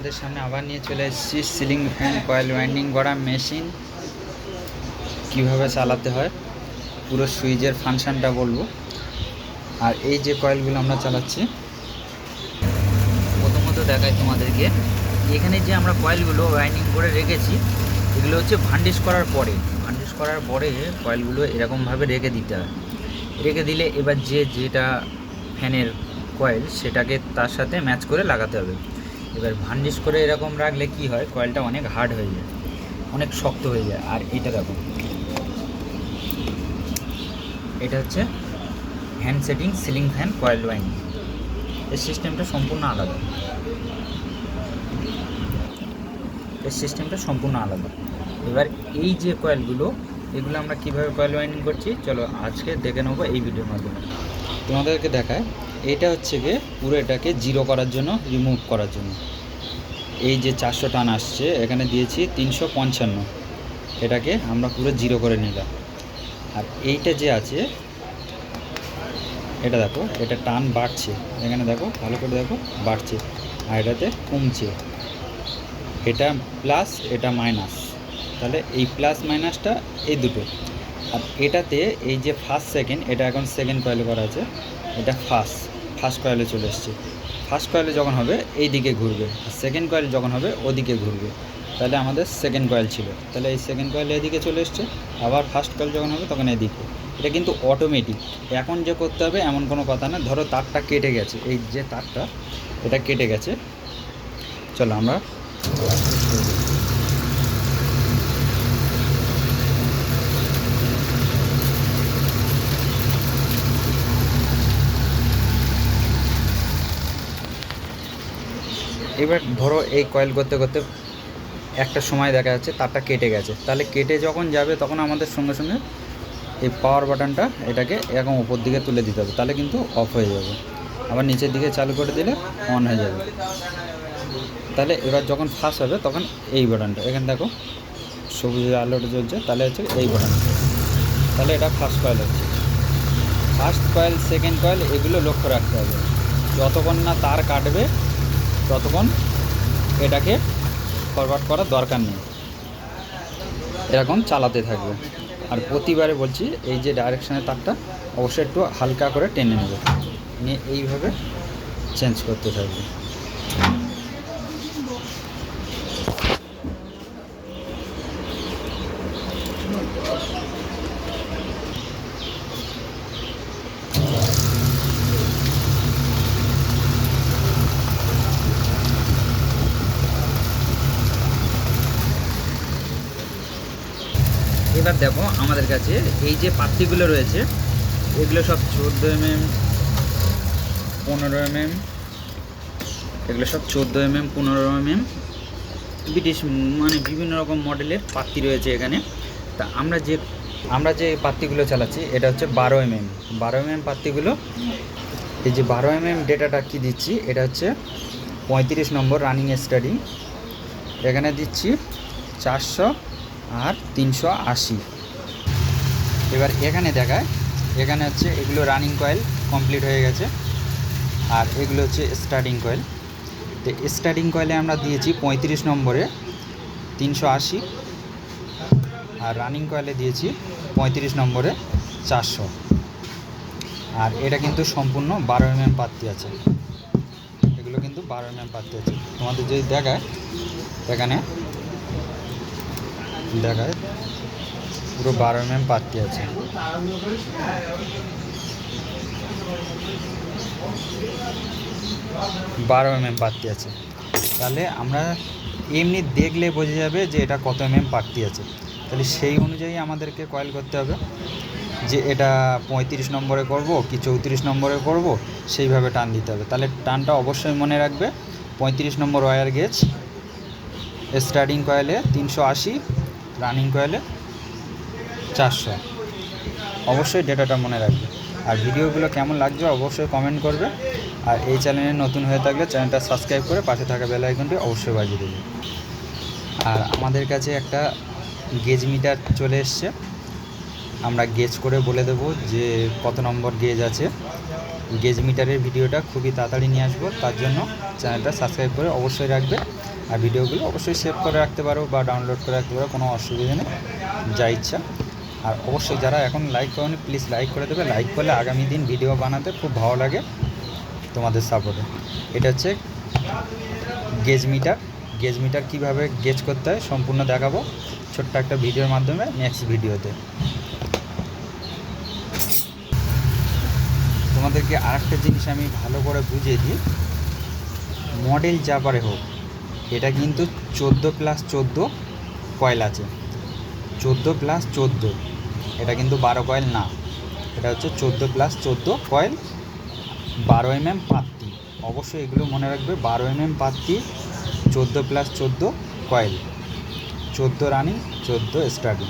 তোমাদের সামনে আবার নিয়ে চলে এসেছি সিলিং ফ্যান কয়েল ওয়াইন্ডিং করা মেশিন কিভাবে চালাতে হয় পুরো সুইচের ফাংশনটা বলবো। আর এই যে কয়েলগুলো আমরা চালাচ্ছি প্রথমত দেখাই তোমাদেরকে। এখানে যে আমরা কয়েলগুলো ওয়াইন্ডিং করে রেখেছি এগুলো হচ্ছে ভান্ডিশ করার পরে কয়েলগুলো এরকমভাবে রেখে দিতে হয়। রেখে দিলে এবার যেটা ফ্যানের কয়েল সেটাকে তার সাথে ম্যাচ করে লাগাতে হবে। এবার ভান্ডিশ করে এরকম রাখলে কি হয়, কয়েলটা অনেক হার্ড হয়ে যায়, অনেক শক্ত হয়ে যায়। আর এটা দেখো, এটা হচ্ছে hand setting ceiling fan coil winding. এর সিস্টেমটা সম্পূর্ণ আলাদা। এবার এই যে কয়েলগুলো এগুলো আমরা কীভাবে কয়েল ওয়াইন্ডিং করছি চলো আজকে দেখে নেবো এই ভিডিওর মাধ্যমে। তোমাদেরকে দেখায় এটা হচ্ছে গিয়ে পুরো এটাকে জিরো করার জন্য, রিমুভ করার জন্য। এই যে 400 টান আসছে এখানে দিয়েছি 355, এটাকে আমরা পুরো জিরো করে নিলাম। আর এইটা যে আছে এটা দেখো, এটা টান বাড়ছে, এখানে দেখো ভালো করে দেখো বাড়ছে, আর এটাতে কমছে। এটা প্লাস এটা মাইনাস, তাহলে এই প্লাস মাইনাসটা এই দুটো। আর এটাতে এই যে ফার্স্ট সেকেন্ড, এটা এখন সেকেন্ড কয়েলে করা আছে, এটা ফার্স্ট কয়েলে চলে এসছে। ফার্স্ট কয়েলে যখন হবে এই দিকে ঘুরবে, আর সেকেন্ড কয়েল যখন হবে ওদিকে ঘুরবে। তাহলে আমাদের সেকেন্ড কয়েল ছিল, তাহলে এই সেকেন্ড কয়েল এদিকে চলে এসছে। আবার ফার্স্ট কয়েল যখন হবে তখন এদিকে। এটা কিন্তু অটোমেটিক, এখন যে করতে হবে এমন কোনো কথা না। ধরো তারটা কেটে গেছে, এই যে তারটা এটা কেটে গেছে, চলো আমরা এবার ধরো এই কয়েল করতে করতে একটা সময় দেখা যাচ্ছে তারটা কেটে গেছে, তাহলে কেটে যখন যাবে তখন আমাদের সঙ্গে সঙ্গে এই পাওয়ার বাটনটা এটাকে এরকম উপর দিকে তুলে দিতে হবে, তাহলে কিন্তু অফ হয়ে যাবে। আবার নিচের দিকে চালু করে দিলে অন হয়ে যাবে। তাহলে এবার যখন ফার্স্ট হবে তখন এই বাটনটা, এখানে দেখো সবুজ আলোটা জ্বলছে, তাহলে হচ্ছে এই বাটনটা, তাহলে এটা ফার্স্ট কয়েল হচ্ছে। ফার্স্ট কয়েল সেকেন্ড কয়েল এগুলো লক্ষ্য রাখতে হবে, যতক্ষণ না তার কাটবে ততক্ষণ এটাকে ফরওয়ার্ড করার দরকার নেই, এরকম চালাতে থাকবে। আর প্রতিবারে বলছি এই যে ডাইরেকশানের তারটা অবশ্যই একটু হালকা করে টেনে নেবে, নিয়ে এইভাবে চেঞ্জ করতে থাকবে। এবার দেখো আমাদের কাছে এই যে পাত্তিগুলো রয়েছে এগুলো সব 14 mm, 15 mm, এগুলো সব 14 mm, 15 mm ব্রিটিশ, মানে বিভিন্ন রকম মডেলের পাত্তি রয়েছে এখানে। তা আমরা যে পাত্তিগুলো চালাচ্ছি এটা হচ্ছে 12 mm পাত্তিগুলো। এই যে 12 mm ডেটাটা কি দিচ্ছি, এটা হচ্ছে 35 নম্বর রানিং স্টাডি, এখানে দিচ্ছি 400 আর 380। এবার এখানে দেখায়, এখানে হচ্ছে এগুলো রানিং কয়েল কমপ্লিট হয়ে গেছে, আর এগুলো হচ্ছে স্টার্টিং কয়েল। তো স্টার্টিং কয়েলে আমরা দিয়েছি 35 নম্বরে 380, আর রানিং কয়েলে দিয়েছি 35 নম্বরে 400। আর এটা কিন্তু সম্পূর্ণ 12 mm পাত্তি আছে, এগুলো কিন্তু 12 mm পাত্তি আছে। তোমাদের যদি দেখায় এখানে দেখায় পুরো 12 mm পাত্তি আছে। তাহলে আমরা এমনি দেখলে বোঝা যাবে যে এটা কত mm পাত্তি আছে, তাহলে সেই অনুযায়ী আমাদেরকে কয়েল করতে হবে যে এটা 35 নম্বরে করব কি 34 নম্বরে করব, সেইভাবে টান দিতে হবে। তাহলে টানটা অবশ্যই মনে রাখবে, 35 নম্বর ওয়্যার গেজ, স্টার্টিং কয়েলে 380, রানিং কয়েলে 400। অবশ্যই ডেটাটা মনে রাখবে। আর ভিডিওগুলো কেমন লাগছে অবশ্যই কমেন্ট করবে। আর এই চ্যানেলে নতুন হয়ে থাকলে চ্যানেলটা সাবস্ক্রাইব করে পাশে থাকা বেল আইকনটি অবশ্যই বাজিয়ে দেবে। আর আমাদের কাছে একটা গেজ মিটার চলে এসছে, আমরা গেজ করে বলে দেবো যে কত নম্বর গেজ আছে। গেজ মিটারের ভিডিওটা খুবই তাড়াতাড়ি নিয়ে আসবো, তার জন্য চ্যানেলটা সাবস্ক্রাইব করে অবশ্যই রাখবে। আর ভিডিওগুলো অবশ্যই সেভ করে রাখতে পারো বা ডাউনলোড করে রাখতে পারো, কোনো অসুবিধা নেই, যা ইচ্ছা। আর অবশ্যই যারা এখন লাইক করেনি প্লিজ লাইক করে দেবে, লাইক করলে আগামী দিন ভিডিও বানাতে খুব ভালো লাগে তোমাদের সাপোর্টে। এটা হচ্ছে গেজ মিটার। গেজ মিটার কীভাবে গেজ করতে হয় সম্পূর্ণ দেখাবো ছোট্ট একটা ভিডিওর মাধ্যমে নেক্সট ভিডিওতে। তোমাদেরকে আরেকটা জিনিস আমি ভালো করে বুঝিয়ে দিই, মডেল যা পারে হোক, এটা কিন্তু 14+14 কয়েল আছে, 14+14, এটা কিন্তু 12 কয়েল না, এটা হচ্ছে 14+14 কয়েল, 12 mm পাত্তি। অবশ্যই এগুলো মনে রাখবে, 12 mm পাত্তি, 14+14 কয়েল, 14 রানিং, 14 স্টার্টিং।